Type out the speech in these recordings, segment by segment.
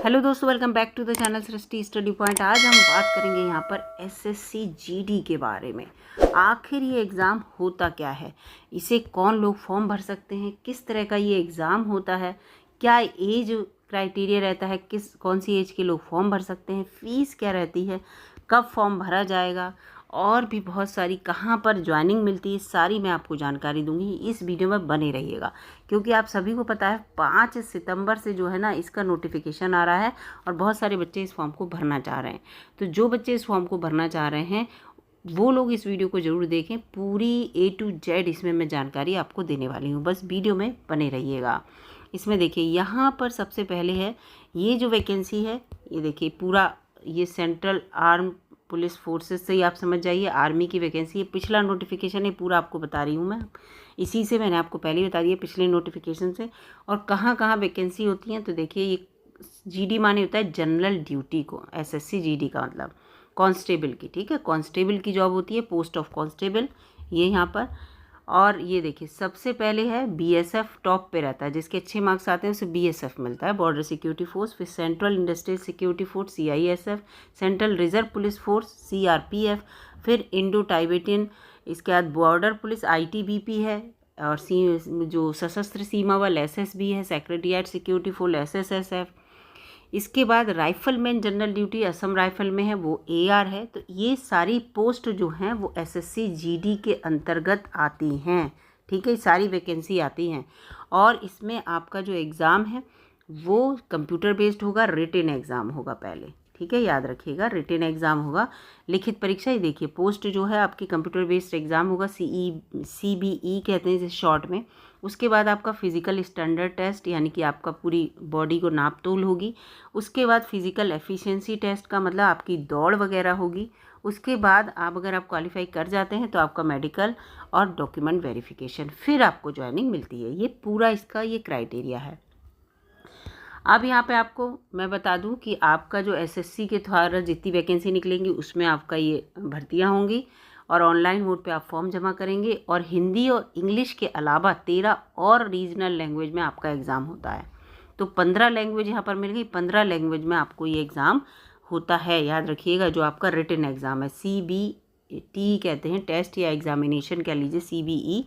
Hello दोस्तों, welcome back to the channel Srishti study point. आज हम बात करेंगे यहाँ पर एसएससी जीडी के बारे में। आखिर ये एग्ज़ाम होता क्या है, इसे कौन लोग फॉर्म भर सकते हैं, किस तरह का ये एग्ज़ाम होता है, क्या एज क्राइटेरिया रहता है, कौन सी एज के लोग फॉर्म भर सकते हैं, फ़ीस क्या रहती है, कब फॉर्म भरा जाएगा, और भी बहुत सारी कहाँ पर ज्वाइनिंग मिलती है, सारी मैं आपको जानकारी दूंगी। इस वीडियो में बने रहिएगा क्योंकि आप सभी को पता है 5 सितंबर से जो है ना इसका नोटिफिकेशन आ रहा है और बहुत सारे बच्चे इस फॉर्म को भरना चाह रहे हैं। तो जो बच्चे इस फॉर्म को भरना चाह रहे हैं वो लोग इस वीडियो को ज़रूर देखें। पूरी A to Z इसमें मैं जानकारी आपको देने वाली हूँ, बस वीडियो में बने रहिएगा। इसमें देखिए यहाँ पर सबसे पहले है ये जो वैकेंसी है, ये देखिए पूरा ये सेंट्रल आर्म पुलिस फोर्सेस से ही आप समझ जाइए, आर्मी की वैकेंसी है। पिछला नोटिफिकेशन है, पूरा आपको बता रही हूँ मैं, इसी से मैंने आपको पहले ही बता दिया पिछले नोटिफिकेशन से। और कहाँ कहाँ वैकेंसी होती हैं तो देखिए ये जीडी माने होता है जनरल ड्यूटी को, एसएससी जीडी का मतलब कांस्टेबल की, ठीक है, कांस्टेबल की जॉब होती है, पोस्ट ऑफ कांस्टेबल ये यहाँ पर। और ये देखिए सबसे पहले है बीएसएफ टॉप पे रहता है, जिसके अच्छे मार्क्स आते हैं उसे बीएसएफ मिलता है, बॉर्डर सिक्योरिटी फोर्स। फिर central industrial security force CISF, central reserve police force CRPF, फिर इंडो टाइबेटियन, इसके बाद बॉर्डर पुलिस आईटीबीपी है, और जो सशस्त्र सीमा बल एसएसबी है, सेक्रेटरीट सिक्योरिटी फोर्स एसएसएसएफ। इसके बाद rifleman general duty Assam rifle में है, वो एआर है। तो ये सारी पोस्ट जो हैं वो एसएससी जीडी के अंतर्गत आती हैं, ठीक है, सारी वैकेंसी आती हैं। और इसमें आपका जो एग्ज़ाम है वो कंप्यूटर बेस्ड होगा, रिटन एग्ज़ाम होगा पहले, ठीक है, याद रखिएगा, रिटन एग्ज़ाम होगा। लिखित परीक्षा ही देखिए पोस्ट जो है आपकी कंप्यूटर बेस्ड एग्ज़ाम होगा, CBE कहते हैं इसे शॉर्ट में। उसके बाद आपका फिज़िकल स्टैंडर्ड टेस्ट, यानी कि आपका पूरी बॉडी को नाप तोल होगी। उसके बाद फिज़िकल एफिशिएंसी टेस्ट का मतलब आपकी दौड़ वगैरह होगी। उसके बाद अगर आप क्वालिफाई कर जाते हैं तो आपका मेडिकल और डॉक्यूमेंट वेरिफिकेशन, फिर आपको ज्वाइनिंग मिलती है। ये पूरा इसका ये क्राइटेरिया है। अब यहाँ पे आपको मैं बता दूँ कि आपका जो एसएससी के द्वारा जितनी वैकेंसी निकलेंगी उसमें आपका ये भर्तियाँ होंगी, और ऑनलाइन मोड पे आप फॉर्म जमा करेंगे। और हिंदी और इंग्लिश के अलावा 13 और रीजनल लैंग्वेज में आपका एग्ज़ाम होता है। तो 15 लैंग्वेज यहाँ पर मिल गई, 15 लैंग्वेज में आपको ये एग्ज़ाम होता है, याद रखिएगा। जो आपका रिटन एग्ज़ाम है CBT कहते हैं, टेस्ट या एग्जामिनेशन कह लीजिए, CBE,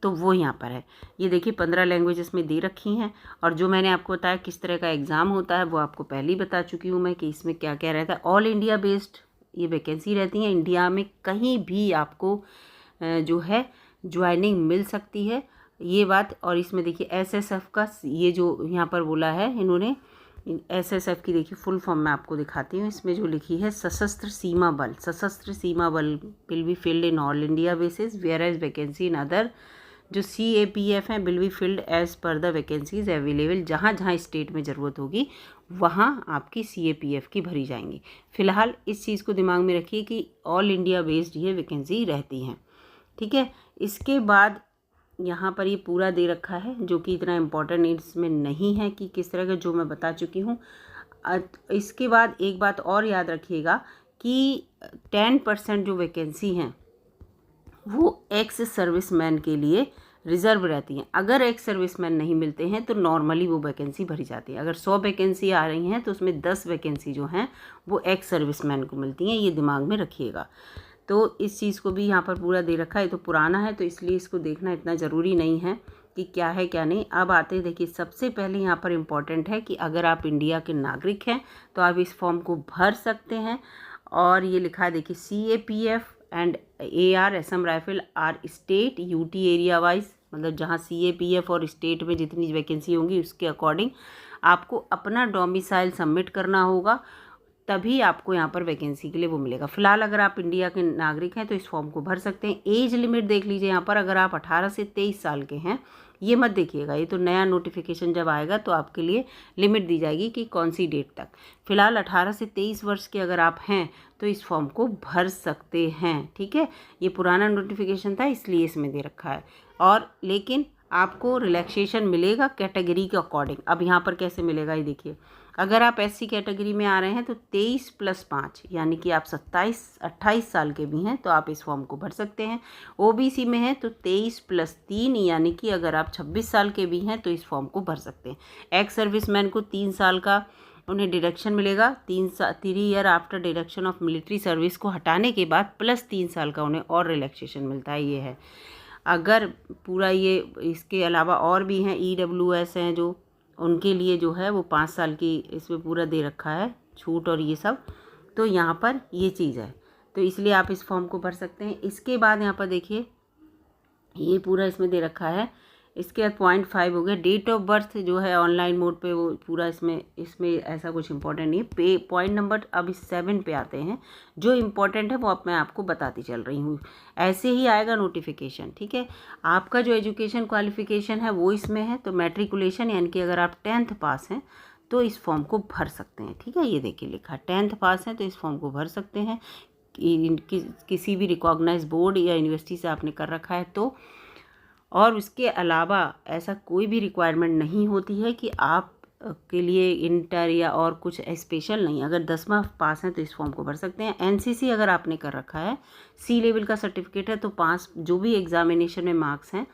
तो वो यहाँ पर है। ये देखिए 15 लैंग्वेज इसमें दे रखी हैं। और जो मैंने आपको बताया किस तरह का एग्ज़ाम होता है वो आपको पहले ही बता चुकी हूँ मैं कि इसमें क्या क्या रहता है। ऑल इंडिया बेस्ड ये वैकेंसी रहती हैं, इंडिया में कहीं भी आपको जो है ज्वाइनिंग मिल सकती है, ये बात। और इसमें देखिए एसएसएफ का ये जो यहाँ पर बोला है इन्होंने, एसएसएफ की देखिए फुल फॉर्म मैं आपको दिखाती हूँ। इसमें जो लिखी है सशस्त्र सीमा बल, Sashastra Seema Bal will be filled in all India basis whereas vacancy in other. जो CAPF हैं will be filled as per the vacancies available, जहाँ जहाँ स्टेट में ज़रूरत होगी वहाँ आपकी CAPF की भरी जाएंगी। फ़िलहाल इस चीज़ को दिमाग में रखिए कि ऑल इंडिया बेस्ड ये वैकेंसी रहती हैं, ठीक है। इसके बाद यहाँ पर ये पूरा दे रखा है जो कि इतना इम्पोर्टेंट इसमें नहीं है कि किस तरह का, जो मैं बता चुकी हूँ। इसके बाद एक बात और याद रखिएगा कि 10% जो वैकेंसी हैं वो एक्स सर्विसमैन के लिए रिज़र्व रहती हैं। अगर एक्स सर्विसमैन नहीं मिलते हैं तो नॉर्मली वो वैकेंसी भरी जाती है। अगर 100 वैकेंसी आ रही हैं तो उसमें 10 वैकेंसी जो हैं वो एक्स सर्विसमैन को मिलती हैं, ये दिमाग में रखिएगा। तो इस चीज़ को भी यहाँ पर पूरा दे रखा है। तो पुराना है तो इसलिए इसको देखना इतना ज़रूरी नहीं है कि क्या है क्या नहीं। अब आते हैं, देखिए सबसे पहले यहाँ पर इम्पॉर्टेंट है कि अगर आप इंडिया के नागरिक हैं तो आप इस फॉर्म को भर सकते हैं। और ये लिखा है देखिए CAPF and AR Assam rifle are state UT area wise, मतलब जहाँ CAPF और स्टेट में जितनी वैकेंसी होंगी उसके अकॉर्डिंग आपको अपना डोमिसाइल सबमिट करना होगा, तभी आपको यहाँ पर वैकेंसी के लिए वो मिलेगा। फिलहाल अगर आप इंडिया के नागरिक हैं तो इस फॉर्म को भर सकते हैं। एज लिमिट देख लीजिए यहाँ पर, अगर आप 18 से 23 साल के हैं, ये मत देखिएगा, ये तो नया नोटिफिकेशन जब आएगा तो आपके लिए लिमिट दी जाएगी कि कौन सी डेट तक। फिलहाल 18 से 23 वर्ष के अगर आप हैं तो इस फॉर्म को भर सकते हैं, ठीक है। ये पुराना नोटिफिकेशन था इसलिए इसमें दे रखा है। और लेकिन आपको रिलैक्सेशन मिलेगा कैटेगरी के अकॉर्डिंग। अब यहाँ पर कैसे मिलेगा ये देखिए, अगर आप SC कैटेगरी में आ रहे हैं तो 23 + 5 यानी कि आप 28 साल के भी हैं तो आप इस फॉर्म को भर सकते हैं। OBC में है तो 23 + 3 यानी कि अगर आप 26 साल के भी हैं तो इस फॉर्म को भर सकते हैं। एक्स सर्विसमैन को 3 साल का उन्हें डिडक्शन मिलेगा 3 year after deduction of military service को हटाने के बाद प्लस 3 साल का उन्हें और रिलैक्सेशन मिलता है। ये है अगर पूरा ये इसके अलावा और भी हैं EWS हैं जो उनके लिए जो है वो 5 साल की इसमें पूरा दे रखा है छूट और ये सब, तो यहाँ पर ये चीज़ है, तो इसलिए आप इस फॉर्म को भर सकते हैं। इसके बाद यहाँ पर देखिए ये पूरा इसमें दे रखा है। इसके बाद 0.5 हो गया डेट ऑफ बर्थ जो है ऑनलाइन मोड पे वो पूरा इसमें ऐसा कुछ इंपॉर्टेंट नहीं है। पॉइंट नंबर अब इस 7 पे आते हैं, जो इम्पोर्टेंट है वो अब मैं आपको बताती चल रही हूँ। ऐसे ही आएगा नोटिफिकेशन, ठीक है। आपका जो एजुकेशन क्वालिफिकेशन है वो इसमें है, तो मैट्रिकुलेशन यानी कि अगर आप 10th पास हैं तो इस फॉर्म को भर सकते हैं, ठीक है। ये देखिए लिखा 10th पास हैं तो इस फॉर्म को भर सकते हैं। किसी भी रिकॉग्नाइज बोर्ड या यूनिवर्सिटी से आपने कर रखा है तो, और उसके अलावा ऐसा कोई भी रिक्वायरमेंट नहीं होती है कि आप के लिए इंटर या और कुछ स्पेशल नहीं। अगर 10वां पास हैं तो इस फॉर्म को भर सकते हैं। NCC अगर आपने कर रखा है, C लेवल का सर्टिफिकेट है, तो 5 जो भी एग्जामिनेशन में मार्क्स हैं,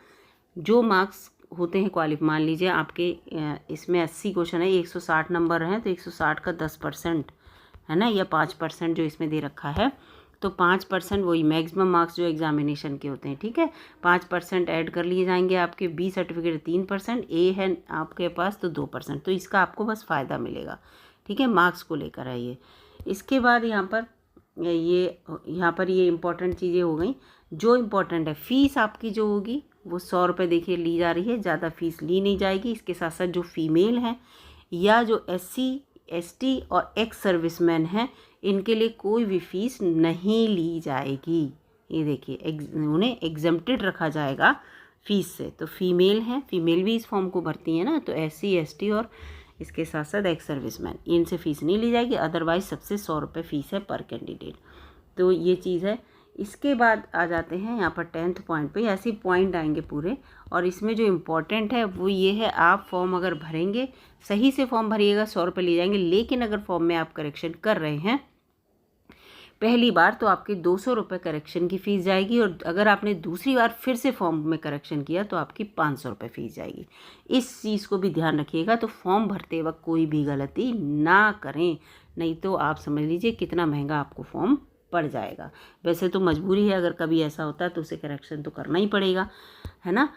जो मार्क्स होते हैं मान लीजिए आपके इसमें 80 क्वेश्चन है, 160 नंबर हैं, तो 160 का 10% है ना, या 5% जो इसमें दे रखा है, तो 5% वही मैक्सिमम मार्क्स जो एग्जामिनेशन के होते हैं, ठीक है। 5% ऐड कर लिए जाएंगे। आपके B सर्टिफिकेट 3%, A है आपके पास तो 2%, तो इसका आपको बस फ़ायदा मिलेगा, ठीक है। मार्क्स को लेकर है ये। इसके बाद यहाँ पर ये इम्पोर्टेंट चीज़ें हो गई। जो इम्पोर्टेंट है, फ़ीस आपकी जो होगी वो 100 रुपये देखिए ली जा रही है, ज़्यादा फ़ीस ली नहीं जाएगी। इसके साथ साथ जो फीमेल हैं या जो SC ST और एक्स सर्विसमैन हैं, इनके लिए कोई भी फीस नहीं ली जाएगी। ये देखिए उन्हें एग्जम्प्टेड रखा जाएगा फीस से। तो फीमेल हैं, फीमेल भी इस फॉर्म को भरती हैं ना, तो SC ST और इसके साथ साथ एक्स सर्विसमैन, इनसे फ़ीस नहीं ली जाएगी। अदरवाइज सबसे 100 रुपये फ़ीस है पर कैंडिडेट, तो ये चीज़ है। इसके बाद आ जाते हैं यहाँ पर 10th पॉइंट पे, ऐसे पॉइंट आएंगे पूरे, और इसमें जो इम्पोर्टेंट है वो ये है, आप फॉर्म अगर भरेंगे, सही से फॉर्म भरिएगा 100 रुपये ले जाएंगे। लेकिन अगर फॉर्म में आप करेक्शन कर रहे हैं पहली बार तो आपकी 200 रुपये करेक्शन की फ़ीस जाएगी, और अगर आपने दूसरी बार फिर से फॉर्म में करेक्शन किया तो आपकी 500 रुपये फ़ीस जाएगी। इस चीज़ को भी ध्यान रखिएगा। तो फॉर्म भरते वक्त कोई भी गलती ना करें, नहीं तो आप समझ लीजिए कितना महंगा आपको फॉर्म पड़ जाएगा। वैसे तो मजबूरी है, अगर कभी ऐसा होता है तो उसे करेक्शन तो करना ही पड़ेगा, है ना।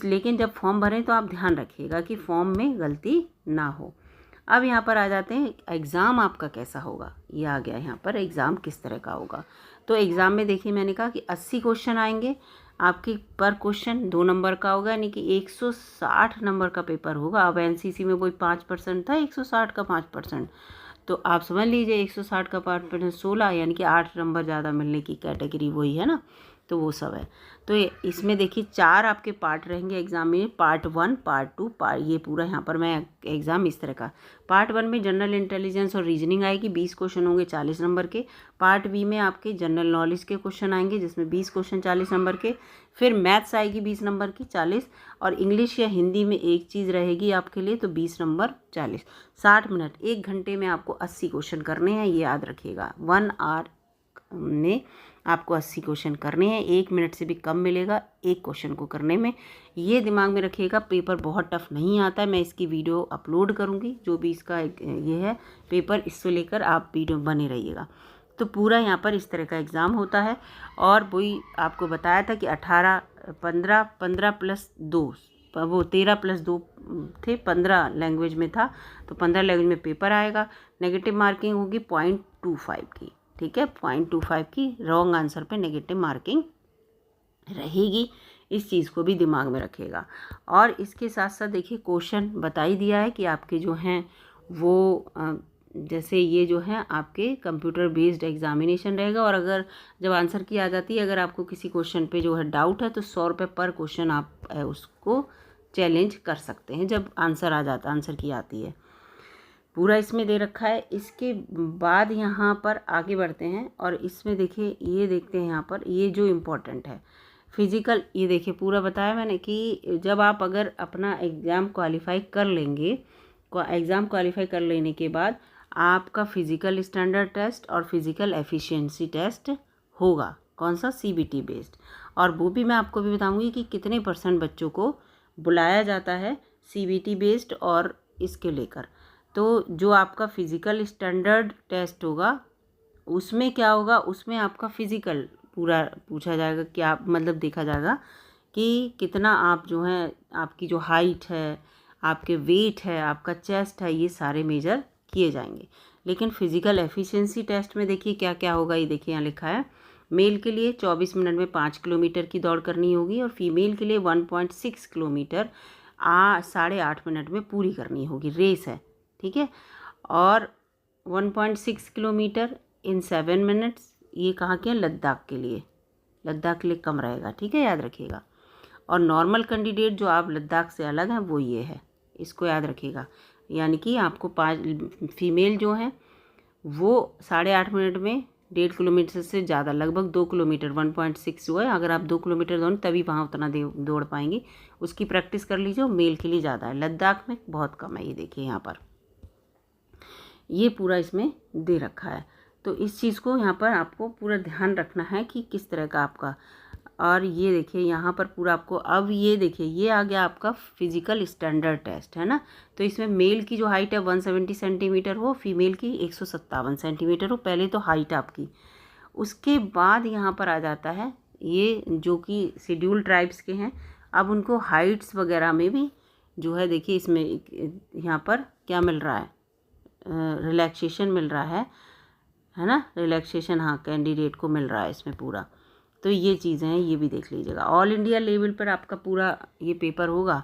लेकिन जब फॉर्म भरें तो आप ध्यान रखिएगा कि फॉर्म में गलती ना हो। अब यहाँ पर आ जाते हैं एग्ज़ाम आपका कैसा होगा। ये आ गया यहाँ पर एग्ज़ाम किस तरह का होगा। तो एग्ज़ाम में देखिए मैंने कहा कि 80 क्वेश्चन आएंगे आपकी, पर क्वेश्चन 2 नंबर का होगा, यानी कि 160 नंबर का पेपर होगा। अब NCC में वही 5% था, 160 का 5%, तो आप समझ लीजिए 160 का 5% 16, यानी कि 8 नंबर ज़्यादा मिलने की कैटेगरी वही है ना, तो वो सब है। तो इसमें देखिए 4 आपके पार्ट रहेंगे एग्ज़ाम में, पार्ट 1 पार्ट 2 ये पूरा यहाँ पर मैं एग्ज़ाम इस तरह का। पार्ट 1 में जनरल इंटेलिजेंस और रीजनिंग आएगी, 20 क्वेश्चन होंगे 40 नंबर के। पार्ट B में आपके जनरल नॉलेज के क्वेश्चन आएंगे जिसमें 20 क्वेश्चन 40 नंबर के। फिर मैथ्स आएगी 20 नंबर की 40, और इंग्लिश या हिंदी में एक चीज़ रहेगी आपके लिए, तो 20 नंबर 40। 60 मिनट, 1 घंटे में आपको 80 क्वेश्चन करने हैं, ये याद रखिएगा। 1 आवर में आपको 80 क्वेश्चन करने हैं, 1 मिनट से भी कम मिलेगा एक क्वेश्चन को करने में, ये दिमाग में रखिएगा। पेपर बहुत टफ नहीं आता है, मैं इसकी वीडियो अपलोड करूँगी, जो भी इसका ये है पेपर, इससे लेकर आप वीडियो बने रहिएगा। तो पूरा यहाँ पर इस तरह का एग्ज़ाम होता है। और वही आपको बताया था कि 15 प्लस 2, वो 13 प्लस 2 थे, 15 लैंग्वेज में था, तो 15 लैंग्वेज में पेपर आएगा। नेगेटिव मार्किंग होगी 0.25 की, ठीक है, 0.25 की रॉन्ग आंसर पे नेगेटिव मार्किंग रहेगी। इस चीज़ को भी दिमाग में रखिएगा। और इसके साथ साथ देखिए क्वेश्चन बता ही दिया है कि आपके जो हैं वो जैसे ये जो है आपके कंप्यूटर बेस्ड एग्जामिनेशन रहेगा। और अगर जब आंसर की आ जाती है, अगर आपको किसी क्वेश्चन पे जो है डाउट है, तो 100 रुपये पर क्वेश्चन आप उसको चैलेंज कर सकते हैं जब आंसर की आती है। पूरा इसमें दे रखा है। इसके बाद यहाँ पर आगे बढ़ते हैं, और इसमें देखिए ये देखते हैं यहाँ पर ये जो इम्पोर्टेंट है फिज़िकल, ये देखिए पूरा बताया मैंने कि जब आप अगर अपना एग्ज़ाम क्वालिफाई कर लेंगे, एग्ज़ाम क्वालिफाई कर लेने के बाद आपका फ़िज़िकल स्टैंडर्ड टेस्ट और फिज़िकल एफिशिएंसी टेस्ट होगा। कौन सा? CBT based. और वो भी मैं आपको भी बताऊंगी कि कितने % बच्चों को बुलाया जाता है CBT बेस्ड और इसके लेकर। तो जो आपका फिज़िकल स्टैंडर्ड टेस्ट होगा उसमें क्या होगा, उसमें आपका फिज़िकल पूरा पूछा जाएगा कि आप मतलब देखा जाएगा कि कितना आप जो है, आपकी जो हाइट है, आपके वेट है, आपका चेस्ट है, ये सारे मेजर किए जाएंगे। लेकिन फिज़िकल एफिशिएंसी टेस्ट में देखिए क्या क्या होगा, ये देखिए यहाँ लिखा है। मेल के लिए 24 मिनट में 5 किलोमीटर की दौड़ करनी होगी और फीमेल के लिए 1.6 किलोमीटर 8.5 मिनट में पूरी करनी होगी, रेस है, ठीक है। और 1.6 किलोमीटर इन 7 मिनट्स, ये कहाँ के हैं, लद्दाख के लिए, लद्दाख के लिए कम रहेगा, ठीक है, याद रखिएगा। और नॉर्मल कैंडिडेट जो आप लद्दाख से अलग हैं वो ये है, इसको याद रखिएगा। यानी कि आपको 5 फीमेल जो हैं वो 8.5 मिनट में 1.5 किलोमीटर से ज़्यादा, लगभग 2 किलोमीटर 1.6 हुआ है। अगर आप 2 किलोमीटर दौड़ें तभी वहाँ उतना दौड़ पाएंगे, उसकी प्रैक्टिस कर लीजिए। मेल के लिए ज़्यादा है, लद्दाख में बहुत कम है। ये देखिए यहाँ पर ये पूरा इसमें दे रखा है। तो इस चीज़ को यहाँ पर आपको पूरा ध्यान रखना है कि किस तरह का आपका। और ये देखिए यहाँ पर पूरा आपको, अब ये देखिए ये आ गया आपका फिज़िकल स्टैंडर्ड टेस्ट, है ना। तो इसमें मेल की जो हाइट है 170 सेंटीमीटर हो, फीमेल की 157 सेंटीमीटर हो, पहले तो हाइट आपकी। उसके बाद यहाँ पर आ जाता है ये जो कि शेड्यूल ट्राइब्स के हैं, अब उनको हाइट्स वगैरह में भी जो है देखिए इसमें यहाँ पर क्या मिल रहा है, रिलैक्सेशन मिल रहा है ना, रिलैक्सेशन हाँ कैंडिडेट को मिल रहा है इसमें पूरा। तो ये चीज़ें हैं, ये भी देख लीजिएगा। ऑल इंडिया लेवल पर आपका पूरा ये पेपर होगा।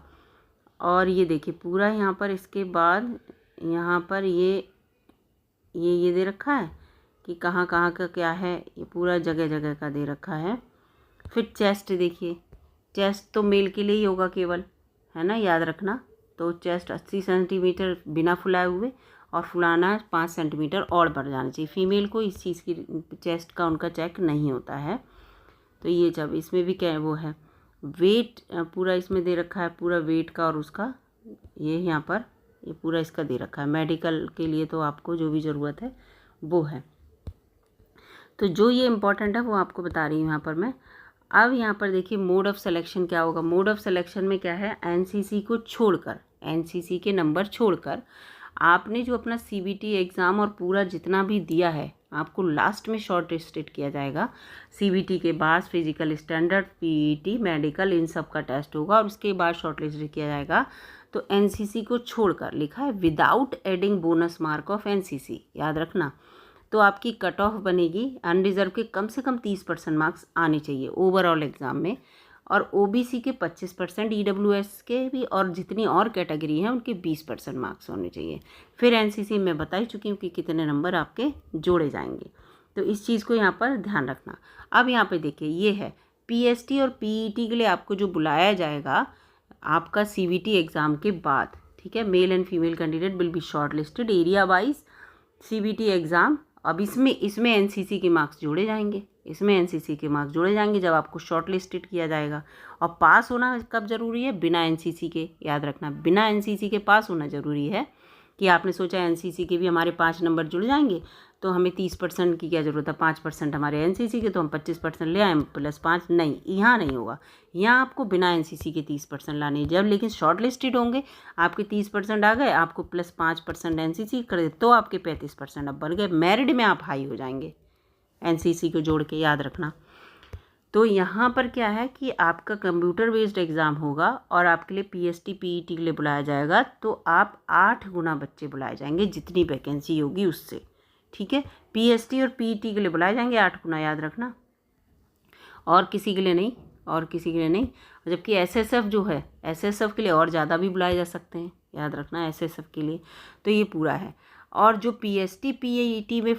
और ये देखिए पूरा यहाँ पर, इसके बाद यहाँ पर ये दे रखा है कि कहाँ कहाँ का क्या है, ये पूरा जगह जगह का दे रखा है। फिर चेस्ट देखिए, चेस्ट तो मेल के लिए ही होगा केवल, है ना, याद रखना। तो चेस्ट 80 सेंटीमीटर बिना फुलाए हुए, और फुलाना 5 सेंटीमीटर और बढ़ जाना चाहिए। फीमेल को इस चीज़ की चेस्ट का उनका चेक नहीं होता है। तो ये जब इसमें भी क्या वो है, वेट पूरा इसमें दे रखा है, पूरा वेट का और उसका ये यहाँ पर ये पूरा इसका दे रखा है। मेडिकल के लिए तो आपको जो भी ज़रूरत है वो है। तो जो ये इम्पोर्टेंट है वो आपको बता रही हूँ यहाँ पर मैं। अब यहाँ पर देखिए मोड ऑफ़ सिलेक्शन क्या होगा। मोड ऑफ़ सिलेक्शन में क्या है, एनसीसी को छोड़कर, एनसीसी के नंबर छोड़कर आपने जो अपना सीबीटी एग्ज़ाम और पूरा जितना भी दिया है आपको लास्ट में शॉर्ट लिस्टेड किया जाएगा। सीबीटी के बाद फिजिकल स्टैंडर्ड, पीईटी, मेडिकल, इन सब का टेस्ट होगा और उसके बाद शॉर्ट लिस्टेड किया जाएगा। तो एनसीसी को छोड़कर लिखा है without adding bonus mark of NCC, याद रखना। तो आपकी कट ऑफ बनेगी अनरिजर्व के कम से कम 30% मार्क्स आने चाहिए ओवरऑल एग्ज़ाम में, और ओबीसी के 25%, ईडब्ल्यूएस के भी, और जितनी और कैटेगरी हैं उनके 20% मार्क्स होने चाहिए। फिर एनसीसी में बता ही चुकी हूँ कि कितने नंबर आपके जोड़े जाएंगे। तो इस चीज़ को यहाँ पर ध्यान रखना। अब यहाँ पे देखिए ये है पीएसटी और पीईटी के लिए आपको जो बुलाया जाएगा आपका सीबीटी एग्ज़ाम के बाद, ठीक है। Male and female candidate will be short listed area wise CBT exam. अब इसमें एनसीसी के मार्क्स जोड़े जाएंगे, इसमें एनसीसी के मार्क्स जोड़े जाएंगे जब आपको शॉर्ट लिस्टेड किया जाएगा। और पास होना कब ज़रूरी है, बिना एनसीसी के, याद रखना, बिना एनसीसी के पास होना ज़रूरी है। कि आपने सोचा एनसीसी के भी हमारे 5 नंबर जुड़ जाएंगे तो हमें 30% की क्या ज़रूरत है, 5% हमारे एनसीसी के तो हम 25% ले आए +5, नहीं, यहाँ नहीं होगा। यहाँ आपको बिना एनसीसी के 30% लाने हैं। जब लेकिन शॉर्ट लिस्टेड होंगे आपके 30% आ गए, आपको +5% एनसीसी कर दे तो आपके 35% अब बन गए। मेरिट में आप हाई हो जाएंगे एनसीसी को जोड़ के, याद रखना। तो यहाँ पर क्या है कि आपका कंप्यूटर बेस्ड एग्ज़ाम होगा और आपके लिए पीएसटी पीईटी के लिए बुलाया जाएगा। तो आप 8 गुना बच्चे बुलाए जाएंगे जितनी वैकेंसी होगी उससे, ठीक है। पीएसटी और पीईटी के लिए बुलाए जाएंगे 8 गुना, याद रखना, और किसी के लिए नहीं, और किसी के लिए नहीं। जबकि एसएसएफ जो है, एसएसएफ के लिए और ज़्यादा भी बुलाए जा सकते हैं, याद रखना, एसएसएफ के लिए। तो ये पूरा है। और जो पीएसटी पीईटी में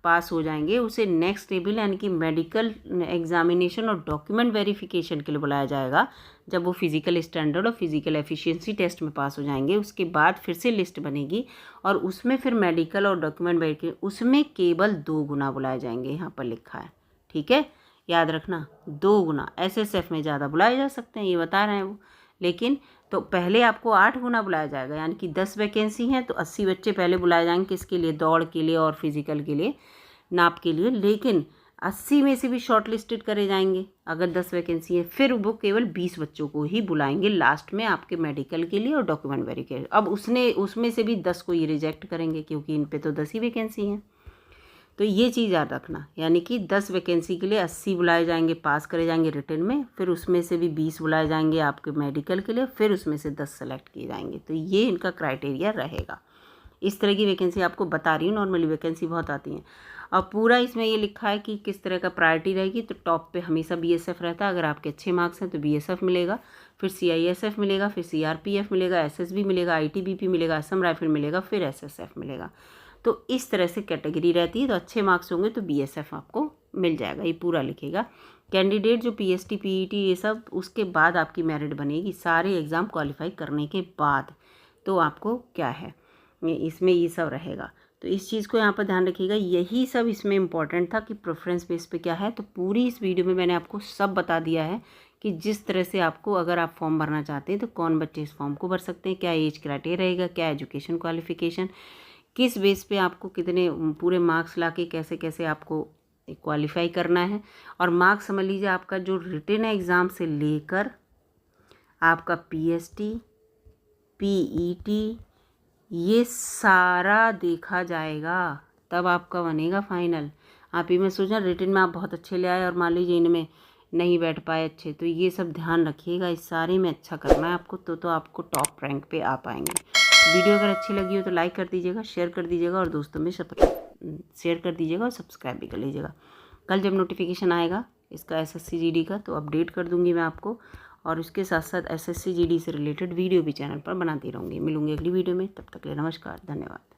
पास हो जाएंगे उसे नेक्स्ट लेवल यानी कि मेडिकल एग्जामिनेशन और डॉक्यूमेंट वेरिफिकेशन के लिए बुलाया जाएगा। जब वो फिज़िकल स्टैंडर्ड और फिज़िकल एफिशिएंसी टेस्ट में पास हो जाएंगे उसके बाद फिर से लिस्ट बनेगी और उसमें फिर मेडिकल और डॉक्यूमेंट वेरिफिकेशन, उसमें केवल 2 गुना बुलाए जाएंगे, यहाँ पर लिखा है, ठीक है, याद रखना, 2 गुना। एसएसएफ में ज़्यादा बुलाए जा सकते हैं, ये बता रहे हैं वो, लेकिन तो पहले आपको 8 गुना बुलाया जाएगा। यानी कि 10 वैकेंसी हैं तो 80 बच्चे पहले बुलाए जाएंगे, किसके लिए, दौड़ के लिए और फिज़िकल के लिए, नाप के लिए। लेकिन 80 में से भी शॉर्ट लिस्टेड करे जाएंगे अगर 10 वैकेंसी है, फिर वो केवल 20 बच्चों को ही बुलाएंगे लास्ट में आपके मेडिकल के लिए और डॉक्यूमेंट वेरिफिकेशन। अब उसमें से भी 10 को ये रिजेक्ट करेंगे क्योंकि इन पे तो 10 ही वैकेंसी हैं। तो ये चीज़ याद रखना, यानी कि 10 वैकेंसी के लिए 80 बुलाए जाएंगे, पास करे जाएंगे रिटन में, फिर उसमें से भी 20 बुलाए जाएंगे आपके मेडिकल के लिए, फिर उसमें से 10 सेलेक्ट किए जाएंगे। तो ये इनका क्राइटेरिया रहेगा। इस तरह की वैकेंसी आपको बता रही हूँ, नॉर्मली वैकेंसी बहुत आती हैं। और पूरा इसमें ये लिखा है कि किस तरह का प्रायोरिटी रहेगी। तो टॉप पे हमेशा BSF रहता है, अगर आपके अच्छे मार्क्स हैं तो BSF मिलेगा, फिर CISF मिलेगा, फिर CRPF मिलेगा, SSB मिलेगा, ITBP मिलेगा, असम राइफल मिलेगा, फिर SSF मिलेगा। तो इस तरह से कैटेगरी रहती है। तो अच्छे मार्क्स होंगे तो BSF आपको मिल जाएगा, ये पूरा लिखेगा। कैंडिडेट जो PST PET ये सब उसके बाद आपकी मेरिट बनेगी, सारे एग्ज़ाम क्वालिफाई करने के बाद। तो आपको क्या है इसमें ये सब रहेगा, तो इस चीज़ को यहाँ पर ध्यान रखिएगा। यही सब इसमें इम्पॉर्टेंट था कि प्रेफरेंस बेस पे क्या है। तो पूरी इस वीडियो में मैंने आपको सब बता दिया है कि जिस तरह से आपको, अगर आप फॉर्म भरना चाहते हैं तो कौन बच्चे इस फॉर्म को भर सकते हैं, क्या एज क्राइटेरिया रहेगा, क्या एजुकेशन क्वालिफिकेशन, किस बेस पे आपको कितने पूरे मार्क्स लाके कैसे कैसे आपको क्वालिफाई करना है। और मार्क्स समझ लीजिए आपका जो रिटन एग्ज़ाम से लेकर आपका PST PET ये सारा देखा जाएगा, तब आपका बनेगा फाइनल। आप ये मैं सोचना रिटन में आप बहुत अच्छे ले आए और मान लीजिए इनमें नहीं बैठ पाए अच्छे, तो ये सब ध्यान रखिएगा, इस सारे में अच्छा करना है आपको, तो आपको टॉप रैंक पे आ पाएंगे। वीडियो अगर अच्छी लगी हो तो लाइक कर दीजिएगा, शेयर कर दीजिएगा और दोस्तों में शेयर कर दीजिएगा और सब्सक्राइब भी कर लीजिएगा। कल जब नोटिफिकेशन आएगा इसका SSC GD का तो अपडेट कर दूंगी मैं आपको, और उसके साथ साथ SSC GD से रिलेटेड वीडियो भी चैनल पर बनाती रहूँगी। मिलूंगी अगली वीडियो में, तब तक के लिए नमस्कार, धन्यवाद।